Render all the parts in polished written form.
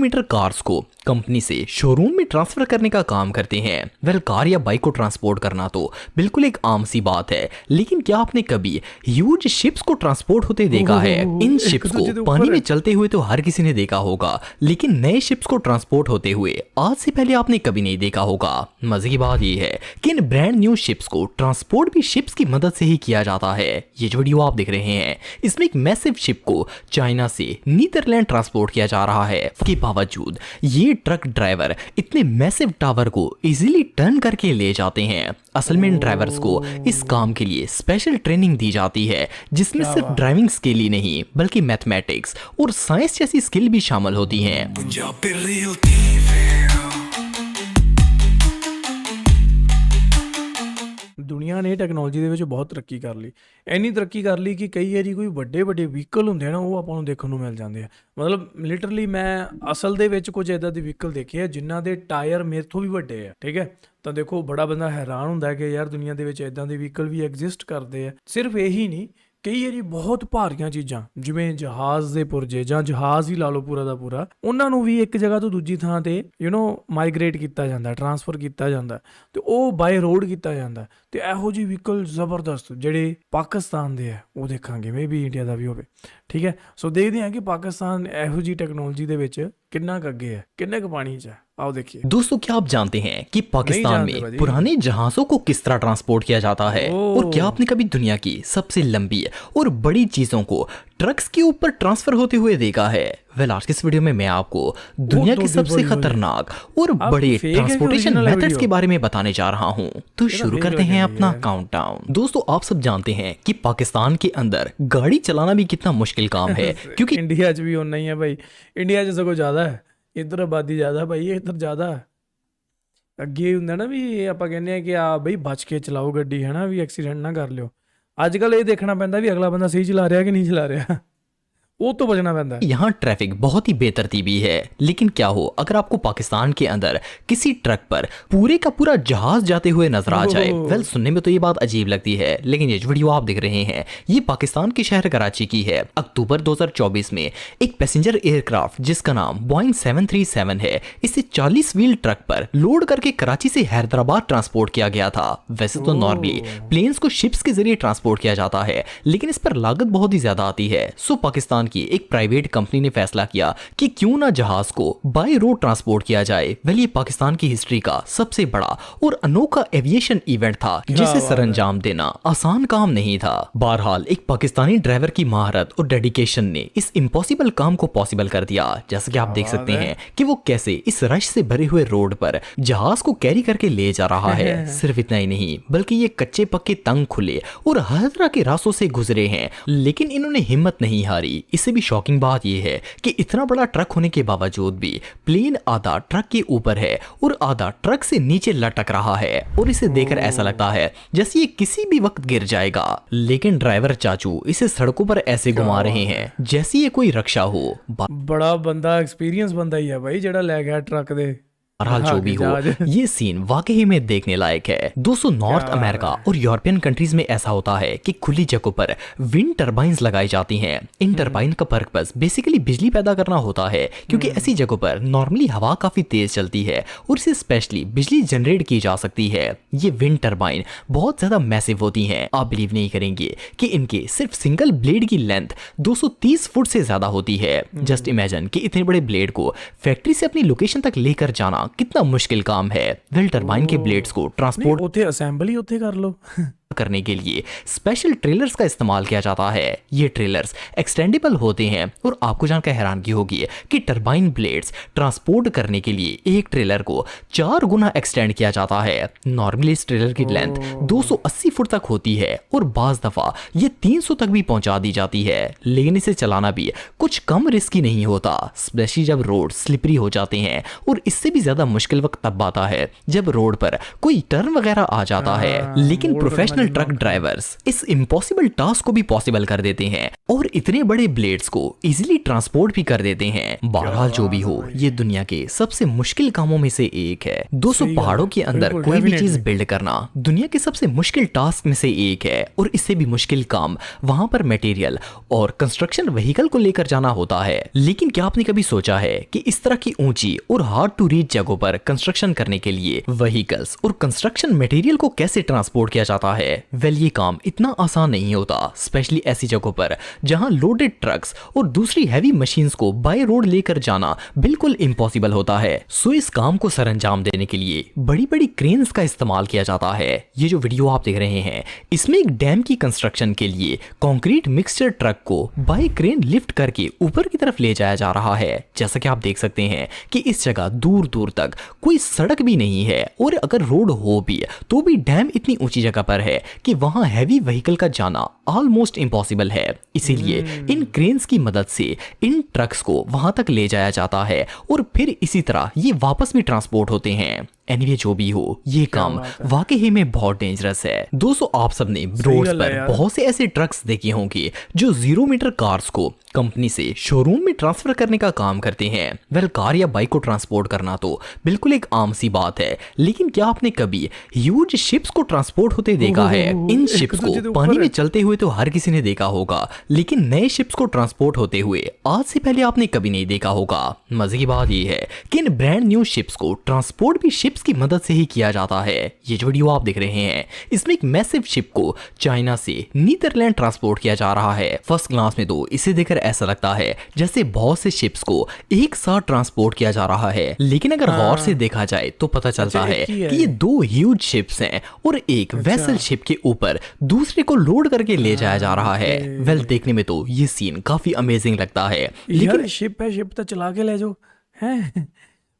Metre cars को company से showroom में ट्रांसफर करने का काम करते हैं। वेल, कार या बाइक को ट्रांसपोर्ट करना तो बिल्कुल एक आम सी बात है, लेकिन क्या आपने कभी ह्यूज शिप्स को ट्रांसपोर्ट होते देखा है? इन शिप्स को पानी में चलते हुए तो हर किसी ने देखा होगा, लेकिन नए शिप्स को ट्रांसपोर्ट होते हुए आज से पहले आपने कभी नहीं देखा होगा। मजे की बात यह है कि इन ब्रांड न्यू शिप्स को ट्रांसपोर्ट भी शिप्स की मदद से ही किया जाता है। ये जो वीडियो आप देख रहे हैं, इसमें एक मैसिव शिप को चाइना से नीदरलैंड ट्रांसपोर्ट किया जा रहा है। के बावजूद ये ट्रक ड्राइवर इतने मैसिव टावर को इजीली टर्न करके ले जाते हैं। असल में इन ड्राइवर्स को इस काम के लिए स्पेशल ट्रेनिंग दी जाती है, जिसमें सिर्फ ड्राइविंग स्किल ही नहीं बल्कि मैथमेटिक्स और साइंस जैसी स्किल भी शामिल होती हैं। ਦੁਨੀਆ ਨੇ ਟੈਕਨੋਲੋਜੀ ਦੇ ਵਿੱਚ ਬਹੁਤ ਤਰੱਕੀ ਕਰ ਲਈ, ਇੰਨੀ ਤਰੱਕੀ ਕਰ ਲਈ ਕਿ ਕਈ ਵਾਰੀ ਕੋਈ ਵੱਡੇ ਵਹੀਕਲ ਹੁੰਦੇ ਆ ਨਾ, ਉਹ ਆਪਾਂ ਨੂੰ ਦੇਖਣ ਨੂੰ ਮਿਲ ਜਾਂਦੇ ਆ। ਮਤਲਬ ਲਿਟਰਲੀ ਮੈਂ ਅਸਲ ਦੇ ਵਿੱਚ ਕੁਝ ਇੱਦਾਂ ਦੇ ਵਹੀਕਲ ਦੇਖੇ ਆ ਜਿਨ੍ਹਾਂ ਦੇ ਟਾਇਰ ਮੇਰੇ ਤੋਂ ਵੀ ਵੱਡੇ ਆ। ਠੀਕ ਹੈ, ਤਾਂ ਦੇਖੋ ਬੜਾ ਬੰਦਾ ਹੈਰਾਨ ਹੁੰਦਾ ਕਿ ਯਾਰ ਦੁਨੀਆ ਦੇ ਵਿੱਚ ਇੱਦਾਂ ਦੇ ਵਹੀਕਲ ਵੀ ਐਗਜ਼ਿਸਟ ਕਰਦੇ ਆ। ਸਿਰਫ ਇਹੀ ਨਹੀਂ, ਕਈ ਵਾਰੀ ਬਹੁਤ ਭਾਰੀਆਂ ਚੀਜ਼ਾਂ ਜਿਵੇਂ ਜਹਾਜ਼ ਦੇ ਪੁਰਜੇ ਜਾਂ ਜਹਾਜ਼ ਹੀ ਲਾ ਲਓ ਪੂਰਾ ਦਾ ਪੂਰਾ, ਉਹਨਾਂ ਨੂੰ ਵੀ ਇੱਕ ਜਗ੍ਹਾ ਤੋਂ ਦੂਜੀ ਥਾਂ ਤੇ ਮਾਈਗ੍ਰੇਟ ਕੀਤਾ ਜਾਂਦਾ, ਟਰਾਂਸਫਰ ਕੀਤਾ ਜਾਂਦਾ, ਤੇ ਉਹ ਬਾਏ ਰੋਡ ਕੀਤਾ ਜਾਂਦਾ। ਤੇ ਇਹੋ ਜਿਹੇ ਵਹੀਕਲ ਜ਼ਬਰਦਸਤ ਜਿਹੜੇ ਪਾਕਿਸਤਾਨ ਦੇ ਆ ਉਹ ਦੇਖਾਂਗੇ, ਮੇ ਵੀ ਇੰਡੀਆ ਦਾ ਵੀ ਹੋਵੇ। ਠੀਕ ਹੈ, ਸੋ ਦੇਖਦੇ ਹਾਂ ਕਿ ਪਾਕਿस्तान ਇਹੋ ਜਿਹੀ ਟੈਕਨੋਲੋਜੀ ਦੇ ਵਿੱਚ कितना क अगे है, किन्ने क पानी च है। आओ देखिए दोस्तों, क्या आप जानते हैं कि पाकिस्तान में पुराने जहाजों को किस तरह ट्रांसपोर्ट किया जाता है? और क्या आपने कभी दुनिया की सबसे लंबी और बड़ी चीजों को ट्रक्स के ऊपर ट्रांसफर होते हुए देखा है? वेल, आज के इस वीडियो में मैं आपको दुनिया के सबसे खतरनाक और बड़े ट्रांसपोर्टेशन मेथड्स के बारे में बताने जा रहा हूँ। तो शुरू करते हैं अपना काउंटडाउन। दोस्तों, आप सब जानते हैं कि पाकिस्तान के अंदर गाड़ी चलाना भी कितना मुश्किल काम है, क्योंकि इंडिया च भी होना ही है भाई। इंडिया च सगों ज्यादा है, इधर आबादी ज्यादा भाई, इधर ज्यादा ਅੱਗੇ ਹੁੰਦਾ ਨਾ ਵੀ ਆਪਾਂ ਕਹਿੰਦੇ ਆ ਕਿ ਆ ਬਈ ਬਚ ਕੇ ਚਲਾਓ ਗੱਡੀ, ਹੈ ਨਾ, ਵੀ ਐਕਸੀਡੈਂਟ ਨਾ ਕਰ ਲਿਓ। ਅੱਜ ਕੱਲ ਇਹ ਦੇਖਣਾ ਪੈਂਦਾ ਵੀ ਅਗਲਾ ਬੰਦਾ ਸਹੀ ਚਲਾ ਰਿਹਾ ਕਿ ਨਹੀਂ ਚਲਾ ਰਿਹਾ, वो तो बचना पैंदा है। यहाँ ट्रैफिक बहुत ही बेतरतीबी है, लेकिन क्या हो अगर आपको पाकिस्तान के अंदर किसी ट्रक पर पूरे का पूरा जहाज जाते हुए नजर आ जाए? वेल, सुनने में तो ये बात अजीब लगती है, लेकिन ये जो वीडियो आप देख रहे हैं ये पाकिस्तान के शहर कराची की है। अक्टूबर 2024 में एक पैसेंजर एयरक्राफ्ट जिसका नाम बोइंग 737 है, इसे 40 व्हील ट्रक पर लोड करके कराची से हैदराबाद ट्रांसपोर्ट किया गया था। वैसे तो नॉर्मली प्लेन्स को शिप्स के जरिए ट्रांसपोर्ट किया जाता है, लेकिन इस पर लागत बहुत ही ज्यादा आती है। सो पाकिस्तान की एक प्राइवेट कंपनी ने फैसला किया कि क्यों ना जहाज को बाय रोड ट्रांसपोर्ट किया जाए। वेल, ये पाकिस्तान की हिस्ट्री का सबसे बड़ा और अनोखा एविएशन इवेंट था, जिसे सरंजाम देना आसान काम नहीं था। बहरहाल एक पाकिस्तानी ड्राइवर की महारत और डेडिकेशन ने इस इम्पॉसिबल काम को पॉसिबल कर दिया। जैसा कि आप देख सकते हैं कि वो कैसे इस रश से भरे हुए रोड पर जहाज को कैरी करके ले जा रहा है। सिर्फ इतना ही नहीं, बल्कि ये कच्चे पक्के तंग खुले और हर तरह के रास्तों से गुजरे हैं, लेकिन इन्होंने हिम्मत नहीं हारी। इससे भी शॉकिंग बात यह है कि इतना बड़ा ट्रक होने के बावजूद भी प्लेन आधा ट्रक के ऊपर है और आधा ट्रक से नीचे लटक रहा है, और इसे देखकर ऐसा लगता है जैसे ये किसी भी वक्त गिर जाएगा। लेकिन ड्राइवर चाचू इसे सड़कों पर ऐसे घुमा रहे हैं जैसे ये कोई रक्षा हो। बड़ा बंदा एक्सपीरियंस बंदा ही है भाई जेड़ा ले गया ट्रक दे। बहरहाल जो भी हो, ये सीन वाकई में देखने लायक है। दोस्तों, नॉर्थ अमेरिका और यूरोपियन कंट्रीज में ऐसा होता है कि खुली जगहों पर विंड टरबाइंस लगाई जाती हैं। इन टरबाइन का पर्पस बेसिकली बिजली पैदा करना होता है, क्योंकि ऐसी जगहों पर नॉर्मली हवा काफी तेज चलती है और इससे स्पेशली बिजली जनरेट की जा सकती है। ये विंड टरबाइन बहुत ज्यादा मैसिव होती हैं। आप बिलीव नहीं करेंगे कि इनके सिर्फ सिंगल ब्लेड की लेंथ 230 फुट से ज्यादा होती है। जस्ट इमेजिन कि इतने बड़े ब्लेड को फैक्ट्री से अपनी लोकेशन तक लेकर जाना कितना मुश्किल काम है। वेल, टरबाइन के ब्लेड्स को ट्रांसपोर्ट उथे असेंबली उथे कर लो करने के लिए स्पेशल ट्रेलर्स का इस्तेमाल किया जाता है। ये ट्रेलर्स एक्सटेंडेबल होते हैं, और आपको जानकर हैरानगी होगी कि टरबाइन ब्लेड्स ट्रांसपोर्ट करने के लिए एक ट्रेलर को 4 गुना एक्सटेंड किया जाता है। नॉर्मली इस ट्रेलर की लेंथ 280 फुट तक होती है और बाज दफा ये 300 तक भी पहुंचा दी जाती है। लेकिन इसे चलाना भी कुछ कम रिस्की नहीं होता, स्पेशली जब रोड स्लिपरी हो जाते हैं। और इससे भी ज्यादा मुश्किल वक्त तब आता है जब रोड पर कोई टर्न वगैरह आ जाता है। लेकिन प्रोफेशनल प्रोफेशनल ट्रक ड्राइवर्स इस इम्पॉसिबल टास्क को भी पॉसिबल कर देते हैं और इतने बड़े ब्लेड्स को इजीली ट्रांसपोर्ट भी कर देते हैं। बहरहाल जो भी हो, ये दुनिया के सबसे मुश्किल कामों में से एक है। 200 पहाड़ों के अंदर बिल्कुल, कोई भी definitely। चीज बिल्ड करना दुनिया के सबसे मुश्किल टास्क में से एक है और इससे भी मुश्किल काम वहां पर मटेरियल और कंस्ट्रक्शन व्हीकल को लेकर जाना होता है। लेकिन क्या आपने कभी सोचा है कि इस तरह की ऊंची और हार्ड टू रीच जगहों पर कंस्ट्रक्शन करने के लिए व्हीकल्स और कंस्ट्रक्शन मटेरियल को कैसे ट्रांसपोर्ट किया जाता है? वेल, ये काम इतना आसान नहीं होता, स्पेशली ऐसी जगहों पर जहां लोडेड ट्रक्स और दूसरी हैवी मशीन्स को बाय रोड लेकर जाना बिल्कुल इम्पॉसिबल होता है। सो इस काम को सरंजाम देने के लिए बड़ी बड़ी क्रेन्स का इस्तेमाल किया जाता है। ये जो वीडियो आप देख रहे हैं, इसमें एक डैम की कंस्ट्रक्शन के लिए कंक्रीट मिक्सचर ट्रक को बाय क्रेन लिफ्ट करके ऊपर की तरफ ले जाया जा रहा है। जैसा कि आप देख सकते हैं कि इस जगह दूर दूर तक कोई सड़क भी नहीं है और अगर रोड हो भी तो भी डैम इतनी ऊंची जगह पर है कि वहां हैवी व्हीकल का जाना ऑलमोस्ट इम्पॉसिबल है। इसीलिए इन क्रेन्स की मदद से इन ट्रक्स को वहां तक ले जाया जाता है और फिर इसी तरह ये वापस भी ट्रांसपोर्ट होते हैं। एनीवे जो भी हो, ये काम वाकई में बहुत डेंजरस है। दोस्तों, आप सबने रोड्स पर बहुत से ऐसे ट्रक्स देखे होंगे जो 0 मीटर कार्स को कंपनी से शोरूम में ट्रांसफर करने का काम करते हैं। वेल, कार या बाइक को ट्रांसपोर्ट करना तो बिल्कुल एक आम सी बात है, लेकिन क्या आपने कभी ह्यूज शिप्स को ट्रांसपोर्ट होते देखा है? इन शिप्स को पानी में चलते हुए तो हर किसी ने देखा होगा, लेकिन नए शिप्स को ट्रांसपोर्ट होते हुए आज से पहले आपने कभी नहीं देखा होगा। मजे की बात यह है कि इन ब्रांड न्यू शिप्स को ट्रांसपोर्ट भी शिप्स की मदद से ही किया जाता है। ये जो वीडियो आप देख रहे हैं, इसमें एक मैसिव शिप को चाइना से नीदरलैंड ट्रांसपोर्ट किया जा रहा है। फर्स्ट क्लास में तो इसे देखकर ऐसा लगता है जैसे बहुत से शिप्स को एक साथ ट्रांसपोर्ट किया जा रहा है, लेकिन अगर गौर से देखा जाए तो पता चलता है कि ये 2 ह्यूज शिप्स हैं और एक वेसल शिप के ऊपर दूसरे को लोड करके ले जाया जा रहा है। वेल, देखने में तो ये सीन काफी अमेजिंग लगता है, लेकिन शिप है, शिप तो चला के ले जाओ है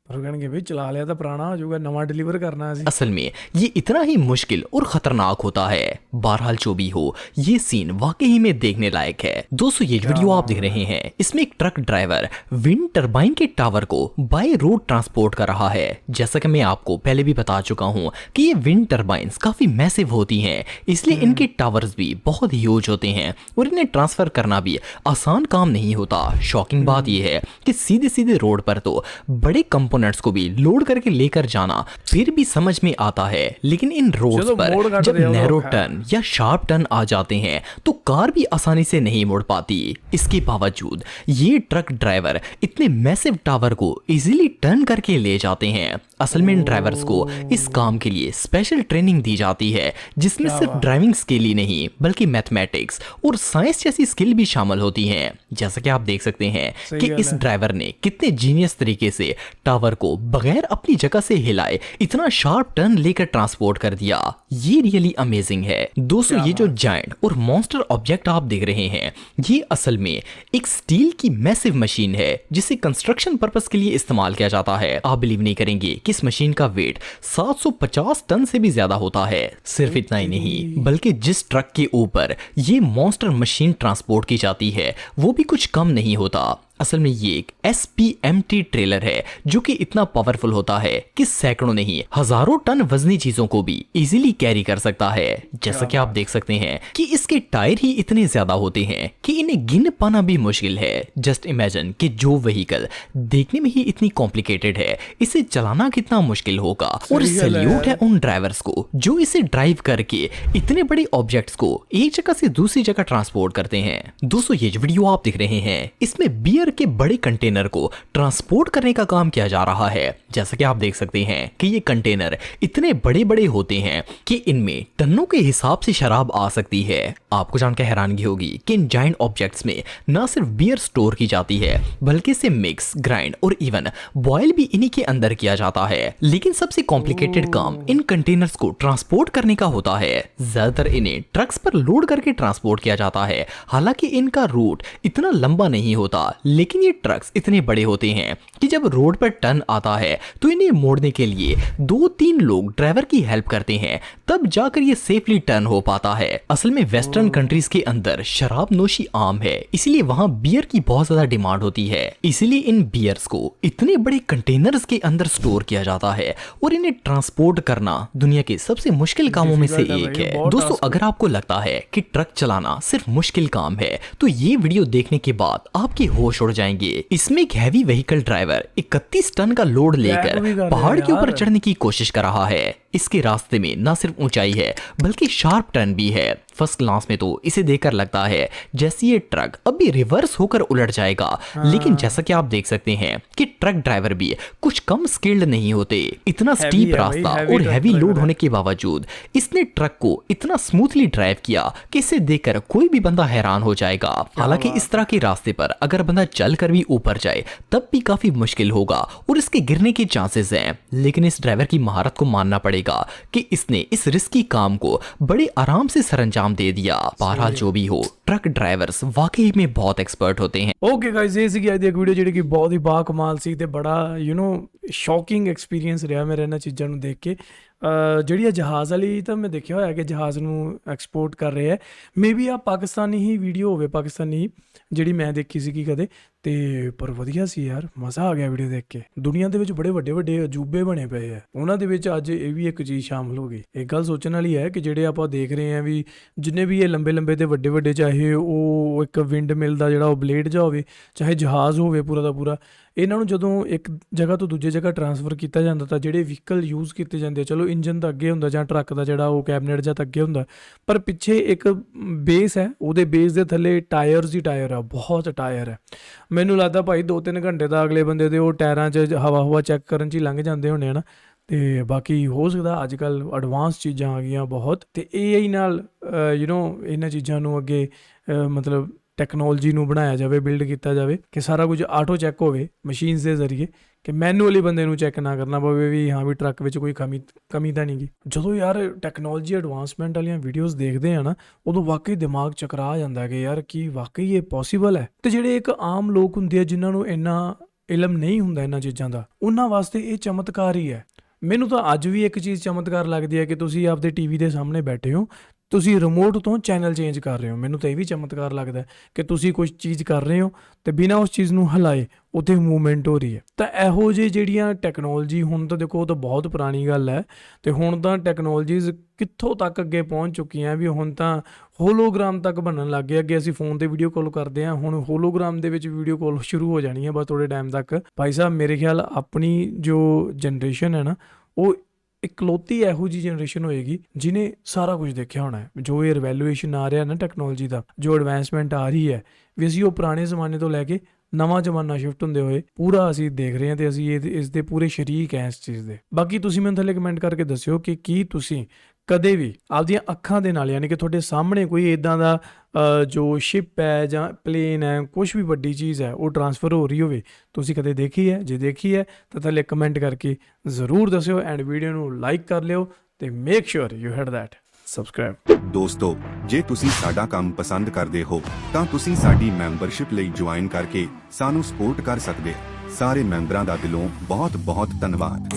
पर कहणगे भाई चला लिया तो पुराना हो जाऊगा, नवा डिलीवर करना है। असल में ये इतना ही मुश्किल और खतरनाक होता है। बहरहाल जो भी हो, ये सीन वाकई में देखने लायक है। दोस्तों, ये वीडियो आप देख रहे हैं, इसमें एक ट्रक ड्राइवर विंड टरबाइन के टावर को बाय रोड ट्रांसपोर्ट कर रहा है। जैसा कि मैं आपको पहले भी बता चुका हूँ कि ये विंड टरबाइंस काफी मैसिव होती हैं, इसलिए इनके टावर्स भी बहुत ह्यूज होते हैं और इन्हें ट्रांसफर करना भी आसान काम नहीं होता। शॉकिंग बात यह है कि सीधे सीधे रोड पर तो बड़े कंपोनेंट्स को भी लोड करके लेकर जाना फिर भी समझ में आता है, लेकिन इन रोड्स पर जब नैरो टर्न या शार्प टर्न आ जाते हैं तो कार भी आसानी से नहीं मुड़ पाती। इसके बावजूद ये ट्रक ड्राइवर इतने मैसिव टावर को इजीली टर्न करके ले जाते हैं। असल में इन ड्राइवर्स को इस काम के लिए स्पेशल ट्रेनिंग दी जाती है, जिसमें सिर्फ ड्राइविंग स्किल ही नहीं बल्कि मैथमेटिक्स और साइंस जैसी स्किल भी शामिल होती हैं। जैसा कि आप देख सकते हैं कि इस ड्राइवर ने कितने जीनियस तरीके से टावर को बगैर अपनी जगह से हिलाए इतना शार्प टर्न लेकर ट्रांसपोर्ट कर दिया। ये रियली अमेजिंग है। दोस्तों, ये जो जायंट और मॉन्स्टर ऑब्जेक्ट आप देख रहे हैं, ये असल में एक स्टील की मैसिव मशीन है जिसे कंस्ट्रक्शन पर्पस के लिए इस्तेमाल किया जाता है। आप बिलीव नहीं करेंगे कि इस मशीन का वेट 750 टन से भी ज्यादा होता है। सिर्फ इतना ही नहीं, बल्कि जिस ट्रक के ऊपर ये मॉन्स्टर मशीन ट्रांसपोर्ट की जाती है वो भी कुछ कम नहीं होता। असल में ये एक SPMT ट्रेलर है जो कि इतना पावरफुल होता है कि सैकड़ों नहीं हजारों टन वजनी चीजों को भी इजीली कैरी कर सकता है। जैसा कि आप देख सकते हैं कि इसके टायर ही इतने ज्यादा होते हैं कि इन्हें गिन पाना भी मुश्किल है। जस्ट इमेजिन कि जो व्हीकल देखने में ही इतनी कॉम्प्लिकेटेड है, इसे चलाना कितना मुश्किल होगा। और सैल्यूट है उन ड्राइवर्स को जो इसे ड्राइव करके इतने बड़े ऑब्जेक्ट्स को एक जगह से दूसरी जगह ट्रांसपोर्ट करते हैं। दोस्तों, ये जो वीडियो आप देख रहे हैं, इसमें बियर के बड़े कंटेनर को ट्रांसपोर्ट करने का काम किया जा रहा है। जैसा कि आप देख सकते हैं कि ये कंटेनर इतने बड़े बड़े होते हैं कि इनमें टनों के हिसाब से शराब आ सकती है। आपको जानकर हैरानगी होगी कि इन जायंट ऑब्जेक्ट्स में न सिर्फ बियर स्टोर की जाती है बल्कि इसे मिक्स, ग्राइंड और इवन बॉयल भी इन्हीं के अंदर किया जाता है। लेकिन सबसे कॉम्प्लिकेटेड काम इन कंटेनर्स को ट्रांसपोर्ट करने का होता है। ज्यादातर इन्हें ट्रक्स पर लोड करके ट्रांसपोर्ट किया जाता है। हालांकि इनका रूट इतना लंबा नहीं होता, लेकिन ये ट्रक्स इतने बड़े होते हैं कि जब रोड पर टर्न आता है तो इन्हें मोड़ने के लिए 2-3 लोग ड्राइवर की हेल्प करते हैं, तब जाकर ये सेफली टर्न हो पाता है। असल में वेस्टर्न कंट्रीज के अंदर शराब नोशी आम है, इसीलिए वहाँ बियर की बहुत ज्यादा डिमांड होती है। इसीलिए इन बियर्स को इतने बड़े कंटेनर्स के अंदर स्टोर किया जाता है और इन्हें ट्रांसपोर्ट करना दुनिया के सबसे मुश्किल कामों में से एक है। दोस्तों, अगर आपको लगता है कि ट्रक चलाना सिर्फ मुश्किल काम है तो ये वीडियो देखने के बाद आपके होश उड़ जाएंगे। इसमें एक हैवी व्हीकल ड्राइवर 31 टन का लोड लेकर पहाड़ के ऊपर चढ़ने की कोशिश कर रहा है। इसके रास्ते में न सिर्फ ऊंचाई है बल्कि शार्प टर्न भी है। फर्स्ट क्लास में तो इसे देखकर लगता है जैसे ये ट्रक अभी रिवर्स होकर उलट जाएगा, लेकिन जैसा कि आप देख सकते हैं कि ट्रक ड्राइवर भी कुछ कम स्किल्ड नहीं होते। इतना स्टीप रास्ता और हैवी लोड होने के बावजूद इसने ट्रक को इतना स्मूथली ड्राइव किया कि इसे देखकर कोई भी बंदा हैरान हो जाएगा। हालांकि इस तरह के रास्ते पर अगर बंदा चल कर भी ऊपर जाए तब भी काफी मुश्किल होगा और इसके गिरने के चांसेस हैं, लेकिन इस ड्राइवर की महारत को मानना पड़ेगा कि इसने इस रिस्की काम को बड़े आराम से सरंजाम दे दिया। बहरहाल जो भी हो, ट्रक ड्राइवर्स वाकई में बहुत एक्सपर्ट होते हैं। ਓਕੇ ਗਾਇਜ਼, ਇਹ ਸੀਗੀ ਅੱਜ ਦੀ ਇੱਕ ਵੀਡੀਓ ਜਿਹੜੀ ਕਿ ਬਹੁਤ ਹੀ ਬਾ ਕਮਾਲ ਸੀ ਤੇ ਬੜਾ ਸ਼ੌਕਿੰਗ ਐਕਸਪੀਰੀਅੰਸ ਰਿਹਾ ਮੇਰਾ ਇਹਨਾਂ ਚੀਜ਼ਾਂ ਨੂੰ ਦੇਖ ਕੇ। ਜਿਹੜੀ ਆ ਜਹਾਜ਼ ਵਾਲੀ ਤਾਂ ਮੈਂ ਦੇਖਿਆ ਹੋਇਆ ਕਿ ਜਹਾਜ਼ ਨੂੰ ਐਕਸਪੋਰਟ ਕਰ ਰਹੇ ਹੈ। ਮੇ ਬੀ ਆ ਪਾਕਿਸਤਾਨੀ ਹੀ ਵੀਡੀਓ ਹੋਵੇ, ਪਾਕਿਸਤਾਨੀ ਜਿਹੜੀ ਮੈਂ ਦੇਖੀ ਸੀਗੀ ਕਦੇ, ਤੇ ਪਰ ਵਧੀਆ ਸੀ ਯਾਰ, ਮਜ਼ਾ ਆ ਗਿਆ ਵੀਡੀਓ ਦੇਖ ਕੇ। ਦੁਨੀਆ ਦੇ ਵਿੱਚ ਬੜੇ ਵੱਡੇ ਵੱਡੇ ਅਜੂਬੇ ਬਣੇ ਪਏ ਆ, ਉਹਨਾਂ ਦੇ ਵਿੱਚ ਅੱਜ ਇਹ ਵੀ ਇੱਕ ਚੀਜ਼ ਸ਼ਾਮਲ ਹੋ ਗਈ। ਇੱਕ ਗੱਲ ਸੋਚਣ ਵਾਲੀ ਹੈ ਕਿ ਜਿਹੜੇ ਆਪਾਂ ਦੇਖ ਰਹੇ ਹਾਂ ਵੀ ਜਿੰਨੇ ਵੀ ਇਹ ਲੰਬੇ ਲੰਬੇ ਤੇ ਵੱਡੇ ਵੱਡੇ, ਚਾਹੇ ਉਹ ਇੱਕ ਵਿੰਡ ਮਿਲ ਦਾ ਜਿਹੜਾ ਉਹ ਬਲੇਡ ਜਾ ਹੋਵੇ, ਚਾਹੇ ਜਹਾਜ਼ ਹੋਵੇ ਪੂਰਾ ਦਾ ਪੂਰਾ, ਇਹਨਾਂ ਨੂੰ ਜਦੋਂ ਇੱਕ ਜਗ੍ਹਾ ਤੋਂ ਦੂਜੇ ਜਗ੍ਹਾ ਟਰਾਂਸਫਰ ਕੀਤਾ ਜਾਂਦਾ ਤਾਂ ਜਿਹੜੇ ਵਹੀਕਲ ਯੂਜ਼ ਕੀਤੇ ਜਾਂਦੇ, ਚਲੋ ਇੰਜਨ ਤਾਂ ਅੱਗੇ ਹੁੰਦਾ ਜਾਂ ਟਰੱਕ ਦਾ ਜਿਹੜਾ ਉਹ ਕੈਬਨੇਟ ਜਾਂ ਤਾਂ ਅੱਗੇ ਹੁੰਦਾ, ਪਰ ਪਿੱਛੇ ਇੱਕ ਬੇਸ ਹੈ, ਉਹਦੇ ਬੇਸ ਦੇ ਥੱਲੇ ਟਾਇਰਸ ਹੀ ਟਾਇਰ ਆ, ਬਹੁਤ ਟਾਇਰ ਹੈ। ਮੈਨੂੰ ਲੱਗਦਾ ਭਾਈ 2-3 ਘੰਟੇ ਦਾ ਅਗਲੇ ਬੰਦੇ ਦੇ ਉਹ ਟਾਇਰਾਂ 'ਚ ਹਵਾ ਚੈੱਕ ਕਰਨ 'ਚ ਹੀ ਲੰਘ ਜਾਂਦੇ ਹੋਣੇ ਹਨ। ਤੇ ਬਾਕੀ ਹੋ ਸਕਦਾ ਅੱਜ ਕੱਲ੍ਹ ਐਡਵਾਂਸ ਚੀਜ਼ਾਂ ਆ ਗਈਆਂ ਬਹੁਤ, ਤੇ AI ਨਾਲ ਇਹਨਾਂ ਚੀਜ਼ਾਂ ਨੂੰ ਅੱਗੇ ਮਤਲਬ ਟੈਕਨੋਲੋਜੀ ਨੂੰ ਬਣਾਇਆ ਜਾਵੇ, ਬਿਲਡ ਕੀਤਾ ਜਾਵੇ ਕਿ ਸਾਰਾ ਕੁਝ ਆਟੋ ਚੈੱਕ ਹੋਵੇ ਮਸ਼ੀਨਸ ਦੇ ਜ਼ਰੀਏ, ਕਿ ਮੈਨੂਅਲੀ ਬੰਦੇ ਨੂੰ ਚੈੱਕ ਨਾ ਕਰਨਾ ਪਵੇ ਵੀ ਹਾਂ ਵੀ ਟਰੱਕ ਵਿੱਚ ਕੋਈ ਕਮੀ ਤਾਂ ਨਹੀਂ ਗੀ। ਜਦੋਂ ਯਾਰ ਟੈਕਨੋਲੋਜੀ ਐਡਵਾਂਸਮੈਂਟ ਵਾਲੀਆਂ ਵੀਡੀਓਜ਼ ਦੇਖਦੇ ਆ ਨਾ, ਉਦੋਂ ਵਾਕਈ ਦਿਮਾਗ ਚਕਰਾ ਜਾਂਦਾ ਕਿ ਯਾਰ ਕੀ ਵਾਕਈ ਇਹ ਪੋਸੀਬਲ ਹੈ। ਤੇ ਜਿਹੜੇ ਇੱਕ ਆਮ ਲੋਕ ਹੁੰਦੇ ਆ ਜਿਨ੍ਹਾਂ ਨੂੰ ਇੰਨਾ ਇਲਮ ਨਹੀਂ ਹੁੰਦਾ ਇਹਨਾਂ ਚੀਜ਼ਾਂ ਦਾ, ਉਹਨਾਂ ਵਾਸਤੇ ਇਹ ਚਮਤਕਾਰ ਹੀ ਹੈ। ਮੈਨੂੰ ਤਾਂ ਅੱਜ ਵੀ ਇੱਕ ਚੀਜ਼ ਚਮਤਕਾਰ ਲੱਗਦੀ ਹੈ ਕਿ ਤੁਸੀਂ ਆਪਦੇ ਟੀਵੀ ਦੇ ਸਾਹਮਣੇ ਬੈਠੇ ਹੋ, ਤੁਸੀਂ ਰਿਮੋਟ ਤੋਂ ਚੈਨਲ ਚੇਂਜ ਕਰ ਰਹੇ ਹੋ। ਮੈਨੂੰ ਤਾਂ ਇਹ ਵੀ ਚਮਤਕਾਰ ਲੱਗਦਾ ਕਿ ਤੁਸੀਂ ਕੁਝ ਚੀਜ਼ ਕਰ ਰਹੇ ਹੋ ਤੇ ਬਿਨਾਂ ਉਸ ਚੀਜ਼ ਨੂੰ ਹਿਲਾਏ ਉੱਥੇ ਮੂਵਮੈਂਟ ਹੋ ਰਹੀ ਹੈ। ਤਾਂ ਇਹੋ ਜਿਹੇ ਜਿਹੜੀਆਂ ਟੈਕਨੋਲੋਜੀ, ਹੁਣ ਤਾਂ ਦੇਖੋ ਉਹ ਤਾਂ ਬਹੁਤ ਪੁਰਾਣੀ ਗੱਲ ਹੈ, ਤੇ ਹੁਣ ਤਾਂ ਟੈਕਨੋਲੋਜੀਜ਼ ਕਿੱਥੋਂ ਤੱਕ ਅੱਗੇ ਪਹੁੰਚ ਚੁੱਕੀਆਂ ਵੀ ਹੁਣ ਤਾਂ ਹੋਲੋਗ੍ਰਾਮ ਤੱਕ ਬਣਨ ਲੱਗ ਗਏ। ਅੱਗੇ ਅਸੀਂ ਫੋਨ ਤੇ ਵੀਡੀਓ ਕਾਲ ਕਰਦੇ ਹਾਂ, ਹੁਣ ਹੋਲੋਗ੍ਰਾਮ ਦੇ ਵਿੱਚ ਵੀਡੀਓ ਕਾਲ ਸ਼ੁਰੂ ਹੋ ਜਾਣੀ ਹੈ ਬਸ ਥੋੜ੍ਹੇ ਟਾਈਮ ਤੱਕ। ਭਾਈ ਸਾਹਿਬ ਮੇਰੇ ਖਿਆਲ ਆਪਣੀ ਜੋ ਜਨਰੇਸ਼ਨ ਹੈ ਨਾ, ਉਹ ਇਕਲੌਤੀ ਇਹੋ ਜਿਹੀ ਜਨਰੇਸ਼ਨ ਹੋਏਗੀ ਜਿਹਨੇ ਸਾਰਾ ਕੁਝ ਦੇਖਿਆ ਹੋਣਾ ਹੈ। ਜੋ ਇਹ ਰਿਵੈਲੂਏਸ਼ਨ ਆ ਰਿਹਾ ਨਾ ਟੈਕਨੋਲੋਜੀ ਦਾ, ਜੋ ਐਡਵਾਂਸਮੈਂਟ ਆ ਰਹੀ ਹੈ, ਵੀ ਅਸੀਂ ਉਹ ਪੁਰਾਣੇ ਜ਼ਮਾਨੇ ਤੋਂ ਲੈ ਕੇ ਨਵਾਂ ਜ਼ਮਾਨਾ ਸ਼ਿਫਟ ਹੁੰਦੇ ਹੋਏ ਪੂਰਾ ਅਸੀਂ ਦੇਖ ਰਹੇ ਹਾਂ, ਤੇ ਅਸੀਂ ਇਸ ਦੇ ਪੂਰੇ ਸ਼ਰੀਕ ਹਾਂ ਇਸ ਚੀਜ਼ ਦੇ। ਬਾਕੀ ਤੁਸੀਂ ਮੈਨੂੰ ਥੱਲੇ ਕਮੈਂਟ ਕਰਕੇ ਦੱਸਿਓ ਕਿ ਕੀ ਤੁਸੀਂ ਕਦੇ ਵੀ ਆਪਦੀਆਂ ਅੱਖਾਂ ਦੇ ਨਾਲ, ਯਾਨੀ ਕਿ ਤੁਹਾਡੇ ਸਾਹਮਣੇ ਕੋਈ ਇੱਦਾਂ ਦਾ ਜੋ ਸ਼ਿਪ ਹੈ ਜਾਂ ਪਲੇਨ ਹੈ, ਕੁਛ ਵੀ ਵੱਡੀ ਚੀਜ਼ ਹੈ ਉਹ ਟਰਾਂਸਫਰ ਹੋ ਰਹੀ ਹੋਵੇ, ਤੁਸੀਂ ਕਦੇ ਦੇਖੀ ਹੈ? ਜੇ ਦੇਖੀ ਹੈ ਤਾਂ ਥੱਲੇ ਕਮੈਂਟ ਕਰਕੇ ਜ਼ਰੂਰ ਦੱਸਿਓ, ਐਂਡ ਵੀਡੀਓ ਨੂੰ ਲਾਈਕ ਕਰ ਲਿਓ ਤੇ make sure you hit that subscribe. ਦੋਸਤੋ, ਜੇ ਤੁਸੀਂ ਸਾਡਾ ਕੰਮ ਪਸੰਦ ਕਰਦੇ ਹੋ ਤਾਂ ਤੁਸੀਂ ਸਾਡੀ ਮੈਂਬਰਸ਼ਿਪ ਲਈ ਜੁਆਇਨ ਕਰਕੇ ਸਾਨੂੰ ਸਪੋਰਟ ਕਰ ਸਕਦੇ ਹੋ। ਸਾਰੇ ਮੈਂਬਰਾਂ ਦਾ ਦਿਲੋਂ ਬਹੁਤ ਬਹੁਤ ਧੰਨਵਾਦ।